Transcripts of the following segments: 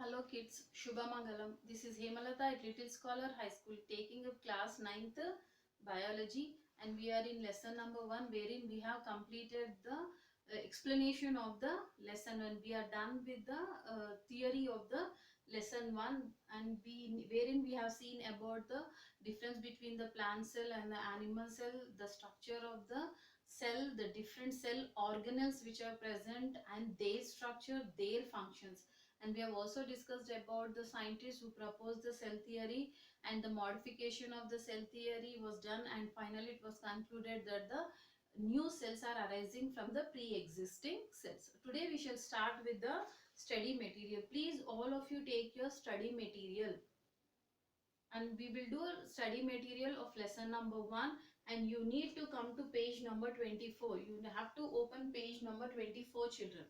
Hello kids, Shubhamangalam. This is Hemalata at Little Scholar High School taking up class 9th biology, and we are in lesson number 1 wherein we have completed the explanation of the lesson and we are done with the theory of the lesson 1, and wherein we have seen about the difference between the plant cell and the animal cell, the structure of the cell, the different cell organelles which are present and their structure, their functions. And we have also discussed about the scientists who proposed the cell theory, and the modification of the cell theory was done, and finally it was concluded that the new cells are arising from the pre-existing cells. Today we shall start with the study material. Please all of you take your study material, and we will do a study material of lesson number 1, and you need to come to page number 24. You have to open page number 24, children.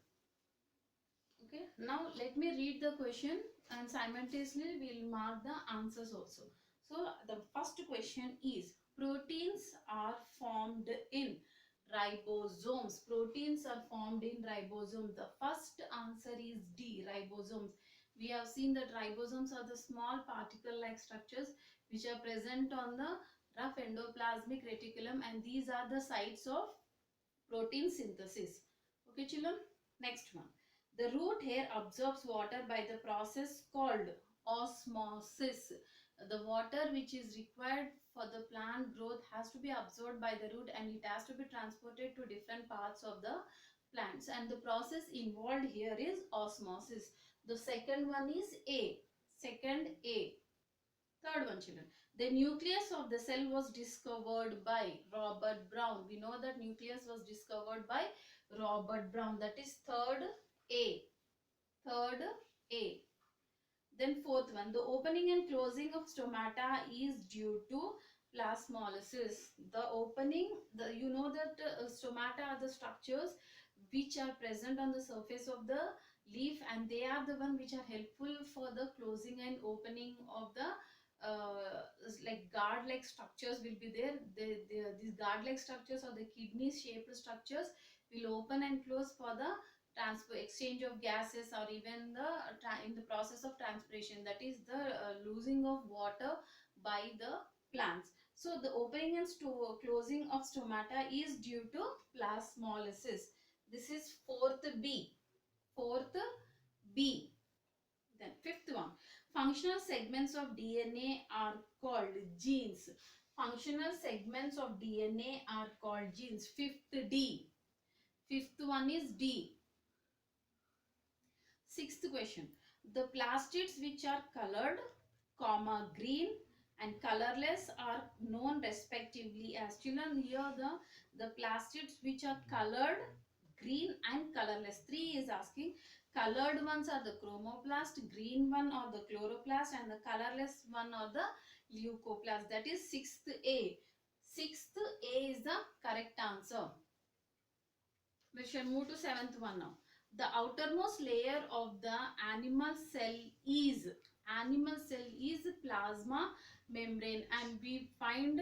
Okay, now let me read the question and simultaneously we will mark the answers also. So the first question is, proteins are formed in ribosomes. Proteins are formed in ribosomes. The first answer is D, ribosomes. We have seen that ribosomes are the small particle like structures which are present on the rough endoplasmic reticulum, and these are the sites of protein synthesis. Okay children, next one. The root hair absorbs water by the process called osmosis. The water which is required for the plant growth has to be absorbed by the root, and it has to be transported to different parts of the plants, and the process involved here is osmosis. The second one is A. Second A. Third one, children. The nucleus of the cell was discovered by Robert Brown. We know that nucleus was discovered by Robert Brown. That is third A. Third A. Then fourth one. The opening and closing of stomata is due to plasmolysis. The opening, you know that stomata are the structures which are present on the surface of the leaf, and they are the one which are helpful for the closing and opening of the like guard-like structures will be there. These guard-like structures or the kidney-shaped structures will open and close for the transfer exchange of gases, or even in the process of transpiration, that is the losing of water by the plants. So the opening and closing of stomata is due to plasmolysis. This is fourth B. Fourth B. Then fifth one, functional segments of DNA are called genes. Functional segments of DNA are called genes. Fifth D. Fifth one is D. Sixth question, the plastids which are colored, comma, green and colorless are known respectively as. Children, here the plastids which are colored, green and colorless. 3 is asking. Colored ones are the chromoplast, green one or the chloroplast, and the colorless one or the leucoplast. That is 6th A. 6th A is the correct answer. We shall move to 7th one now. The outermost layer of the animal cell is plasma membrane, and we find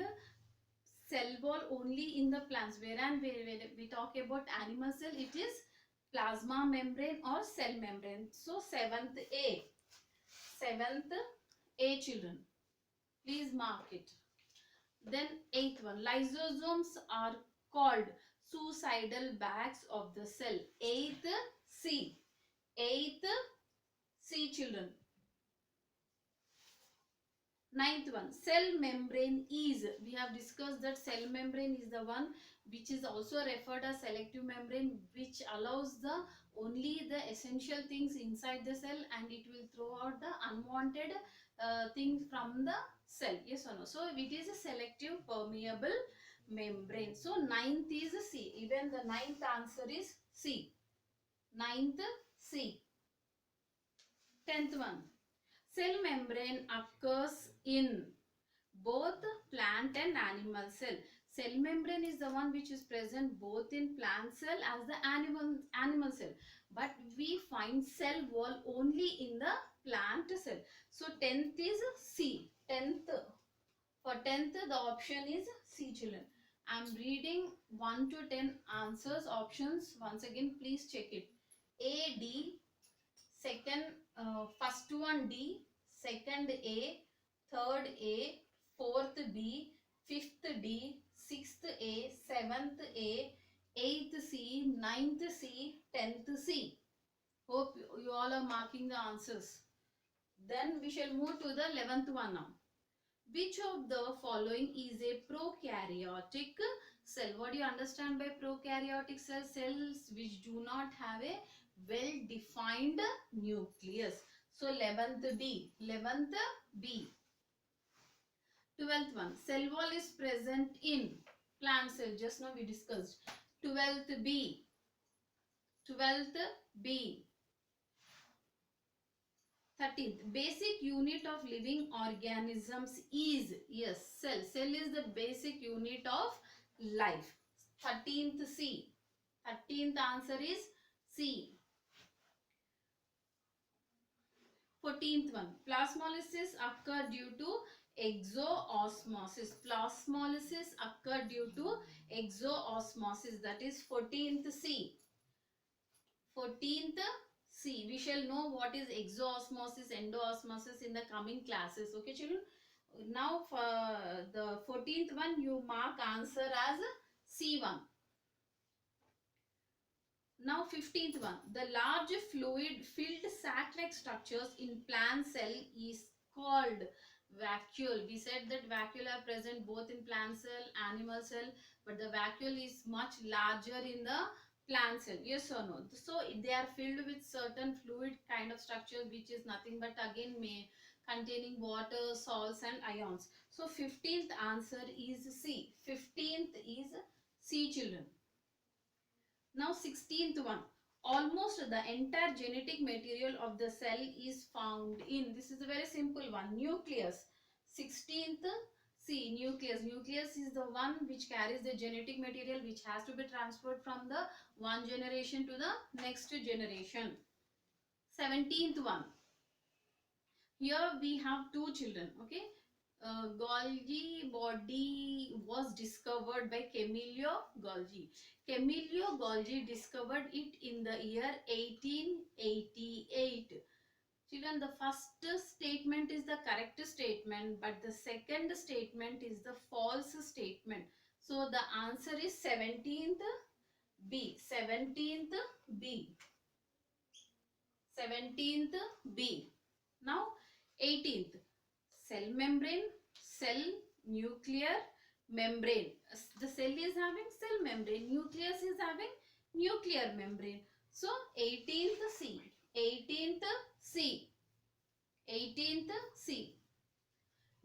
cell wall only in the plants, whereas when we talk about animal cell, it is plasma membrane or cell membrane. So 7th A. 7th A, children. Please mark it. Then 8th one, lysosomes are called suicidal bags of the cell. 8th C. 8th C, children. 9th one, cell membrane is, we have discussed that cell membrane is the one which is also referred as selective membrane, which allows the only the essential things inside the cell, and it will throw out the unwanted things from the cell. Yes or no? So it is a selective permeable membrane. So 9th is C. Even the 9th answer is C. 9th C. 10th one, cell membrane occurs in both plant and animal cell. Cell membrane is the one which is present both in plant cell as the animal cell. But we find cell wall only in the plant cell. So 10th is C. 10th. For 10th the option is C, children. I am reading 1 to 10 answers, options once again. Please check it. A, D, second, first one D, second A, third A, fourth B, fifth D, sixth A, seventh A, eighth C, ninth C, 10th C. Hope you all are marking the answers. Then we shall move to the 11th one now. Which of the following is a prokaryotic cell? What do you understand by prokaryotic cells? Cells which do not have a well-defined nucleus. So 11th B. 11th B. 12th one. Cell wall is present in plant cell. Just now we discussed. 12th B. 12th B. 13th, basic unit of living organisms is, yes, cell. Cell is the basic unit of life. 13th C. 13th answer is C. 14th one, plasmolysis occur due to exoosmosis. Plasmolysis occur due to exoosmosis. That is 14th C. 14th C. We shall know what is exoosmosis, endoosmosis in the coming classes. Okay, children. Now for the 14th one, you mark answer as C1. Now 15th one. The large fluid filled sac-like structures in plant cell is called vacuole. We said that vacuole are present both in plant cell, animal cell, but the vacuole is much larger in the plant cell. Yes or no? So they are filled with certain fluid kind of structure which is nothing but again containing water, salts and ions. So 15th answer is C. 15th is C, children. Now 16th one. Almost the entire genetic material of the cell is found in. This is a very simple one. Nucleus. 16th C. Nucleus. Nucleus is the one which carries the genetic material which has to be transferred from the one generation to the next generation. 17th one. Here we have two children. Okay. Golgi body was discovered by Camillo Golgi. Camillo Golgi discovered it in the year 1888. Children, the first statement is the correct statement, but the second statement is the false statement. So the answer is 17th B. 17th B. 17th B. Now 18th. Cell membrane, cell, nuclear, membrane. The cell is having cell membrane. Nucleus is having nuclear membrane. So 18th C. 18th C. 18th C.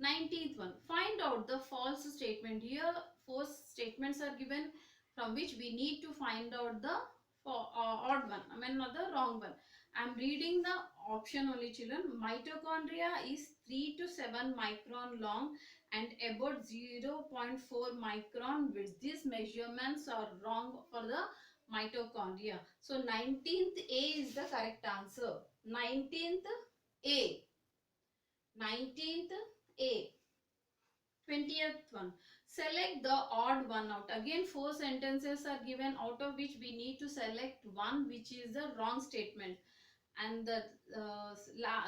19th one. Find out the false statement. Here four statements are given from which we need to find out the odd one. I mean not the wrong one. I am reading the option only, children. Mitochondria is 3 to 7 micron long and about 0.4 micron width. These measurements are wrong for the mitochondria. So 19th A is the correct answer. 19th A. 19th A. 20th one. Select the odd one out. Again 4 sentences are given, out of which we need to select one which is the wrong statement. And the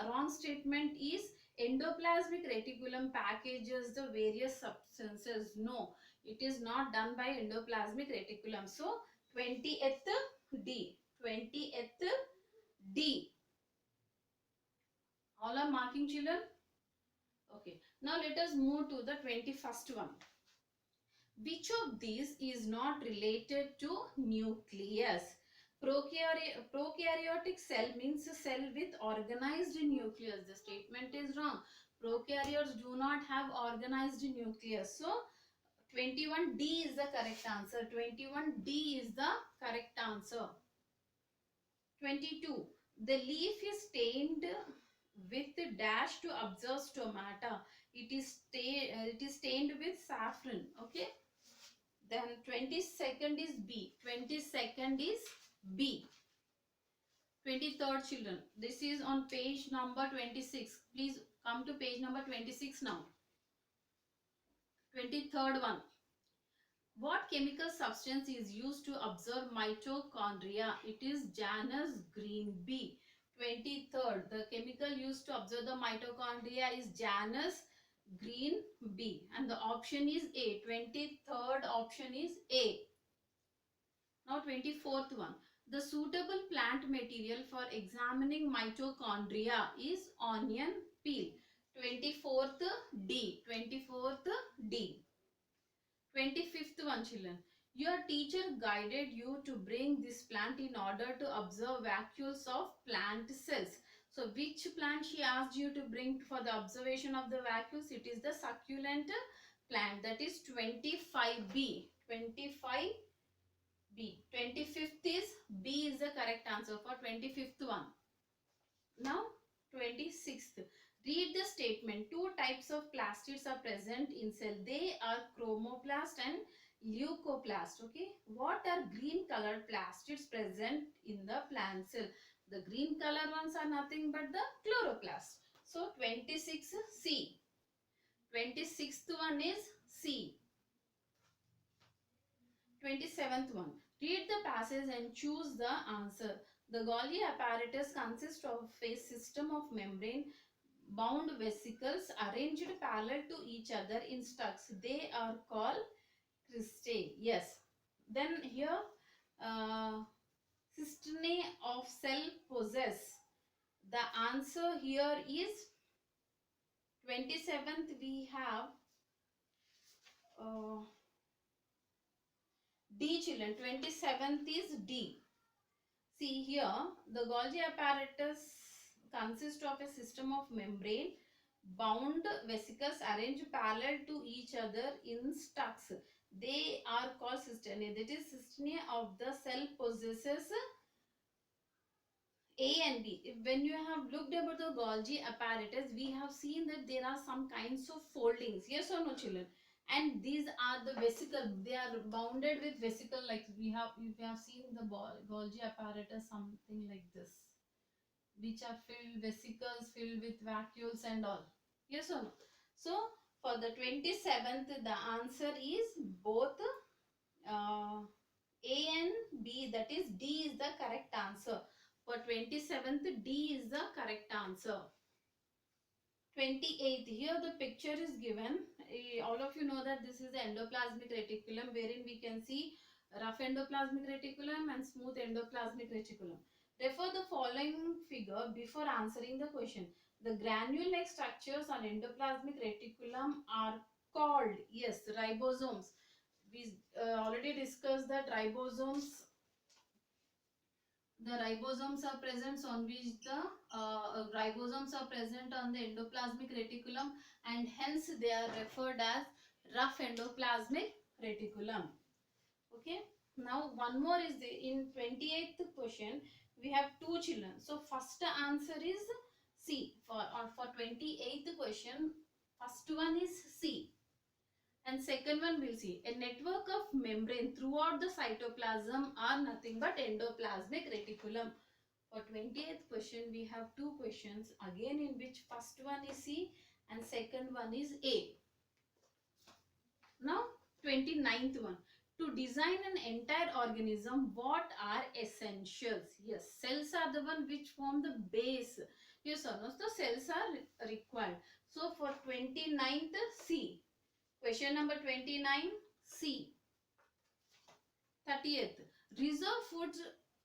wrong statement is endoplasmic reticulum packages the various substances. No, it is not done by endoplasmic reticulum. So 20th D. 20th D. All are marking, children? Okay. Now let us move to the 21st one. Which of these is not related to nucleus? Prokaryotic cell means a cell with organized nucleus. The statement is wrong. Prokaryotes do not have organized nucleus. So 21D is the correct answer. 21D is the correct answer. 22. The leaf is stained with dash to observe stomata. It is stained with saffron. Okay. Then 22nd is B. 22nd is B. 23rd, children. This is on page number 26. Please come to page number 26 now. 23rd one. What chemical substance is used to observe mitochondria? It is Janus green B. 23rd, the chemical used to observe the mitochondria is Janus green B, and the option is A. 23rd option is A. Now 24th one. The suitable plant material for examining mitochondria is onion peel. 24th D. 24th D. 25th one, children. Your teacher guided you to bring this plant in order to observe vacuoles of plant cells. So which plant she asked you to bring for the observation of the vacuoles? It is the succulent plant, that is 25B. 25B. 25th is B is the correct answer for 25th one. Now 26th. Read the statement. Two types of plastids are present in cell. They are chromoplast and leucoplast. Okay. What are green colored plastids present in the plant cell? The green color ones are nothing but the chloroplast. So 26 C. 26th one is C. 27th one. Read the passage and choose the answer. The Golgi apparatus consists of a system of membrane bound vesicles arranged parallel to each other in stacks. They are called cristae. Yes. Then here, cisternae of cell possess. The answer here is 27th. We have D, children. 27th is D. See here, the Golgi apparatus consists of a system of membrane bound vesicles arranged parallel to each other in stacks. They are called cisternae. That is, cisternae of the cell possesses A and B. When you have looked about the Golgi apparatus, we have seen that there are some kinds of foldings. Yes or no, children? And these are the vesicle. They are bounded with vesicle, like we have seen the Golgi apparatus, something like this, which are filled vesicles filled with vacuoles and all. Yes or no? So for the 27th, the answer is both A and B. That is, D is the correct answer. For 27th, D is the correct answer. 28th, here the picture is given. All of you know that this is the endoplasmic reticulum, wherein we can see rough endoplasmic reticulum and smooth endoplasmic reticulum. Refer the following figure before answering the question. The granule-like structures on endoplasmic reticulum are called, yes, ribosomes. We already discussed that ribosomes. The ribosomes are present on which the ribosomes are present on the endoplasmic reticulum, and hence they are referred as rough endoplasmic reticulum. Okay. Now one more is in 28th question. We have two children. So first answer is C. For 28th question, first one is C. And second one we'll see. A network of membrane throughout the cytoplasm are nothing but endoplasmic reticulum. For 28th question, we have two questions again, in which first one is C and second one is A. Now 29th one. To design an entire organism, what are essentials? Yes, cells are the one which form the base. Yes or no? So cells are required. So for 29th, C. Question number 29, C. 30th. Reserve foods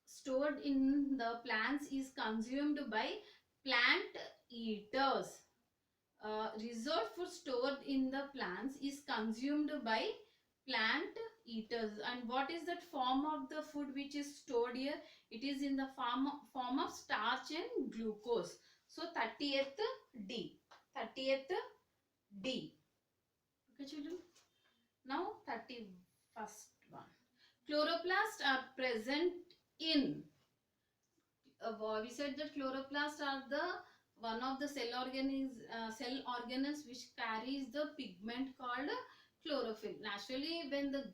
stored in the plants is consumed by plant eaters. Reserve food stored in the plants is consumed by plant eaters. And what is that form of the food which is stored here? It is in the form of starch and glucose. So 30th D. 30th D. Okay, children. Now 31st one. Chloroplasts are present in. We said that chloroplasts are the one of the cell organelles which carries the pigment called chlorophyll. Naturally, when the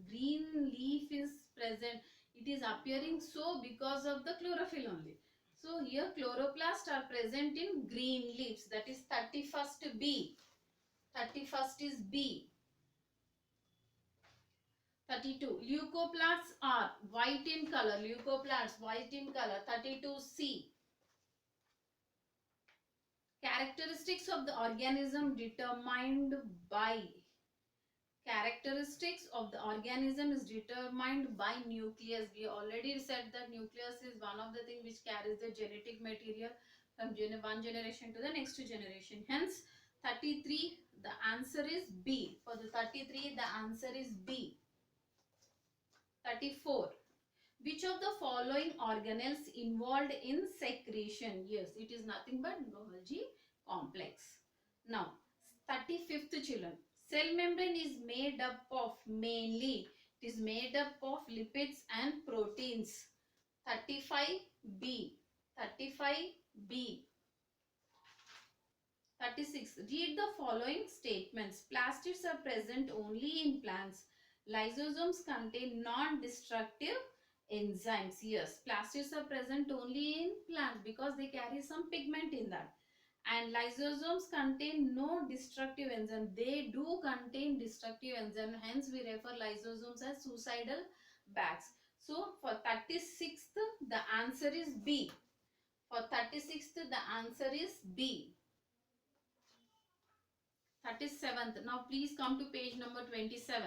green leaf is present, it is appearing so because of the chlorophyll only. So here chloroplasts are present in green leaves. That is 31st B. 31st is B. 32. Leucoplasts are white in color. Leucoplasts white in color. 32 C. Characteristics of the organism determined by characteristics of the organism is determined by nucleus. We already said that nucleus is one of the things which carries the genetic material from one generation to the next generation. Hence 33, the answer is B. For the 33, the answer is B. 34. Which of the following organelles involved in secretion? Yes, it is nothing but Golgi complex. Now, 35th children. Cell membrane is made up of mainly, it is made up of lipids and proteins. 35B. 35B. 36. Read the following statements. Plastids are present only in plants. Lysosomes contain non-destructive enzymes. Yes, plastids are present only in plants because they carry some pigment in that. And lysosomes contain no destructive enzyme. They do contain destructive enzyme. Hence, we refer lysosomes as suicidal bags. So, for 36th, the answer is B. For 36th, the answer is B. 37th. Now, please come to page number 27.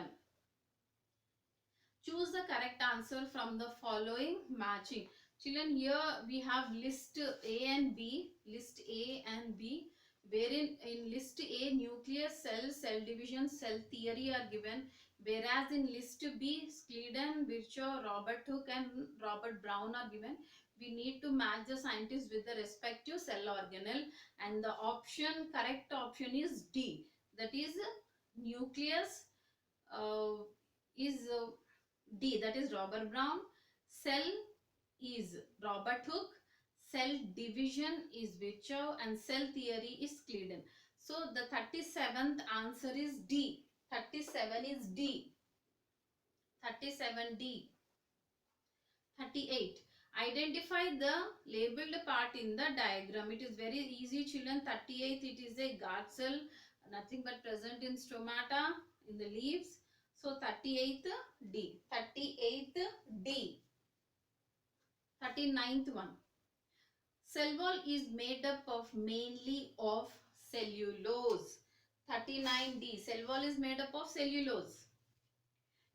Choose the correct answer from the following matching. Children, here we have list A and B, list A and B, wherein in list A, nucleus, cell division, cell theory are given, whereas in list B, Schleiden, Virchow, Robert Hooke and Robert Brown are given. We need to match the scientists with the respective cell organelle, and the correct option is D. That is nucleus is D, that is Robert Brown. Cell is Robert Hooke. Cell division is Virchow and cell theory is Schleiden. So the 37th answer is D. 37 is D. 37D. 38. Identify the labeled part in the diagram. It is very easy, children. 38th, it is a guard cell, nothing but present in stomata, in the leaves. So 38th D. 38th D. 39th one. Cell wall is made up of mainly of cellulose. 39D. Cell wall is made up of cellulose.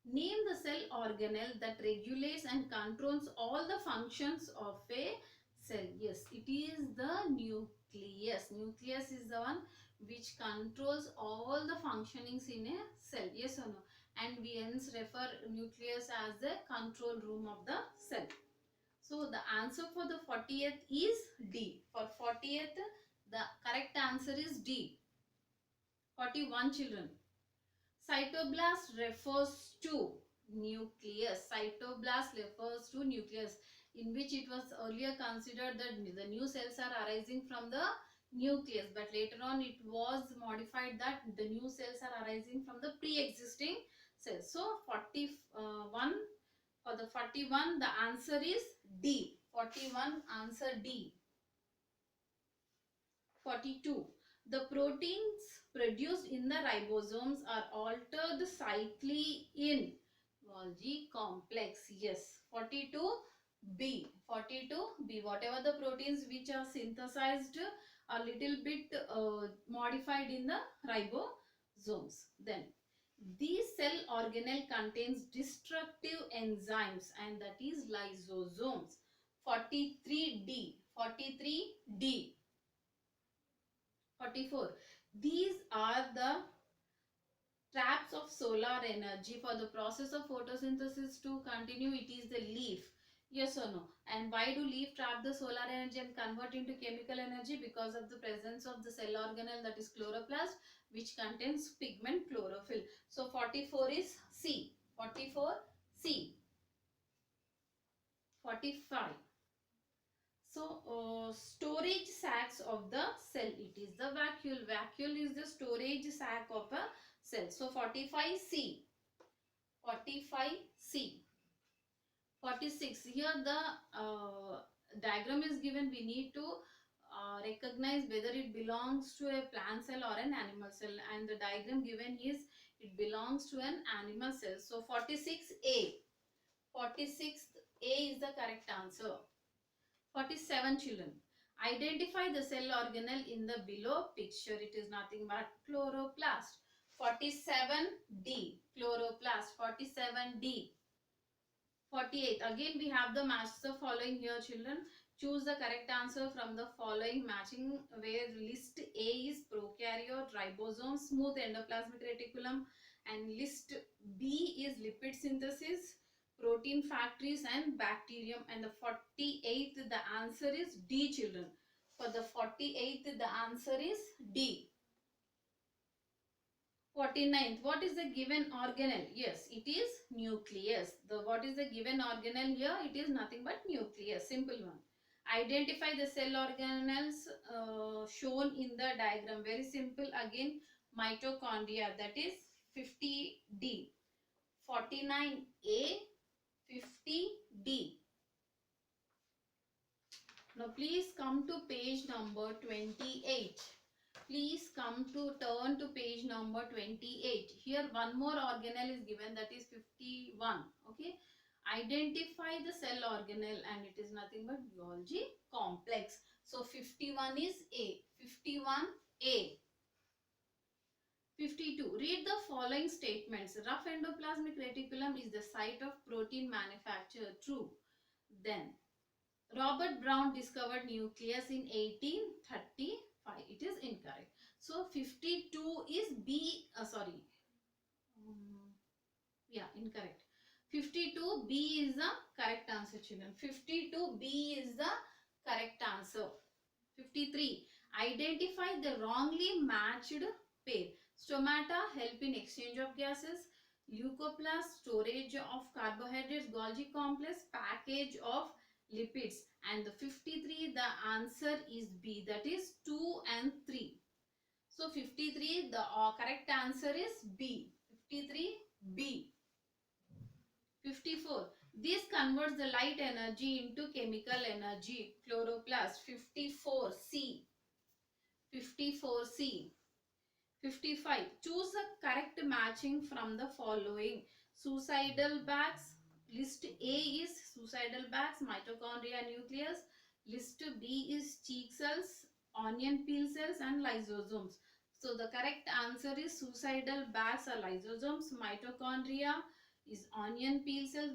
Name the cell organelle that regulates and controls all the functions of a cell. Yes, it is the nucleus. Nucleus is the one which controls all the functionings in a cell. Yes or no? And we hence refer nucleus as the control room of the cell. So the answer for the 40th is D. For 40th, the correct answer is D. 41 children. Cytoblast refers to nucleus. Cytoblast refers to nucleus, in which it was earlier considered that the new cells are arising from the nucleus, but later on it was modified that the new cells are arising from the pre-existing cells. So 41, for the 41, the answer is D. 41, answer D. 42. The proteins produced in the ribosomes are altered cyclically in Golgi complex. Yes. 42B. 42B. Whatever the proteins which are synthesized are little bit modified in the ribosomes. Then these cell organelle contains destructive enzymes, and that is lysosomes. 43D. 43D. 44. These are the traps of solar energy. For the process of photosynthesis to continue, it is the leaf. Yes or no? And why do leaf trap the solar energy and convert into chemical energy? Because of the presence of the cell organelle, that is chloroplast, which contains pigment chlorophyll. So 44 is C. 44 C. 45. So, storage sacs of the cell. It is the vacuole. Vacuole is the storage sac of a cell. So, 45C. 45C. 46. Here the diagram is given. We need to recognize whether it belongs to a plant cell or an animal cell. And the diagram given is it belongs to an animal cell. So, 46A. 46A is the correct answer. 47 children. Identify the cell organelle in the below picture. It is nothing but chloroplast. 47D, chloroplast. 47D. 48. Again we have the match the following here, children. Choose the correct answer from the following matching, where list A is prokaryote, ribosome, smooth endoplasmic reticulum, and list B is lipid synthesis, protein factories, and bacterium. And the 48th, the answer is D, children. For the 48th, the answer is D. 49th, what is the given organelle? Yes, it is nucleus. What is the given organelle here? It is nothing but nucleus. Simple one. Identify the cell organelles shown in the diagram. Very simple. Again, mitochondria, that is 50D. 49A, 50D. Now please come to page number 28. Please turn to page number 28. Here one more organelle is given, that is 51. Okay. Identify the cell organelle, and it is nothing but Golgi complex. So 51 is A. 51A. 52. Read the following statements. Rough endoplasmic reticulum is the site of protein manufacture. True. Then Robert Brown discovered nucleus in 1835. It is incorrect. So 52 is B. Incorrect. 52B is the correct answer, children. 52B is the correct answer. 53. Identify the wrongly matched pair. Stomata help in exchange of gases. Leucoplast storage of carbohydrates. Golgi complex package of lipids. And the 53, the answer is B, that is 2 and 3. So 53, the correct answer is B. 53B. 54. This converts the light energy into chemical energy. Chloroplast. 54C. 54C. 55. Choose the correct matching from the following. Suicidal bags. List A is suicidal bags, mitochondria, nucleus. List B is cheek cells, onion peel cells, and lysosomes. So the correct answer is suicidal bags are lysosomes, mitochondria is onion peel cells.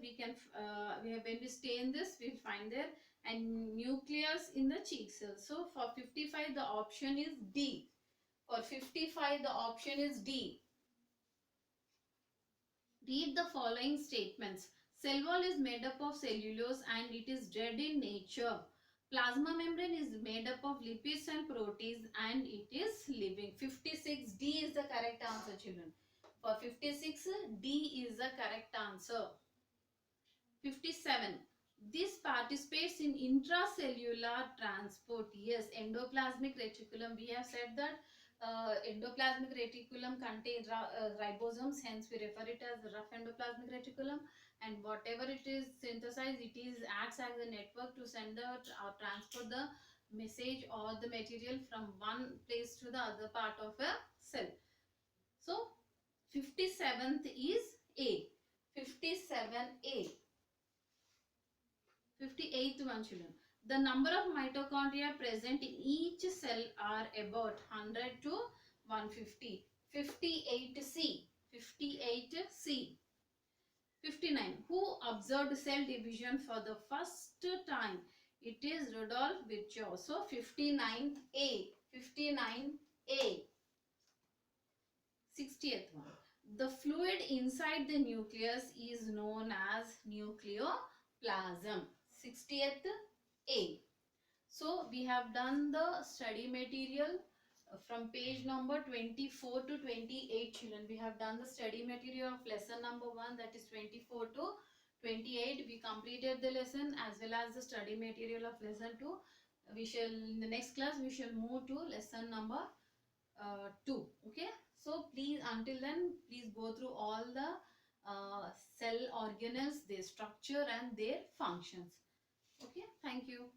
When we stain this, we'll find there, and nucleus in the cheek cells. So for 55, the option is D. For 55, the option is D. Read the following statements. Cell wall is made up of cellulose and it is dead in nature. Plasma membrane is made up of lipids and proteins and it is living. 56D is the correct answer, children. For 56, D is the correct answer. 57. This participates in intracellular transport. Yes, endoplasmic reticulum. We have said that endoplasmic reticulum contains ribosomes, hence we refer it as rough endoplasmic reticulum, and whatever it is synthesized, it is acts as a network to send or transport the message or the material from one place to the other part of a cell. So 57th is A. 57A. 58th one, children. The number of mitochondria present in each cell are about 100 to 150. 58C. 58C. 59. Who observed cell division for the first time? It is Rudolf Virchow. So 59A. 59A. 60th one. The fluid inside the nucleus is known as nucleoplasm. 60th A. So we have done the study material from page number 24 to 28, children. We have done the study material of lesson number 1, that is 24 to 28. We completed the lesson as well as the study material of lesson 2. We shall, in the next class, we shall move to lesson number 2. Okay. So please, until then, please go through all the cell organelles, their structure and their functions. Okay. Thank you.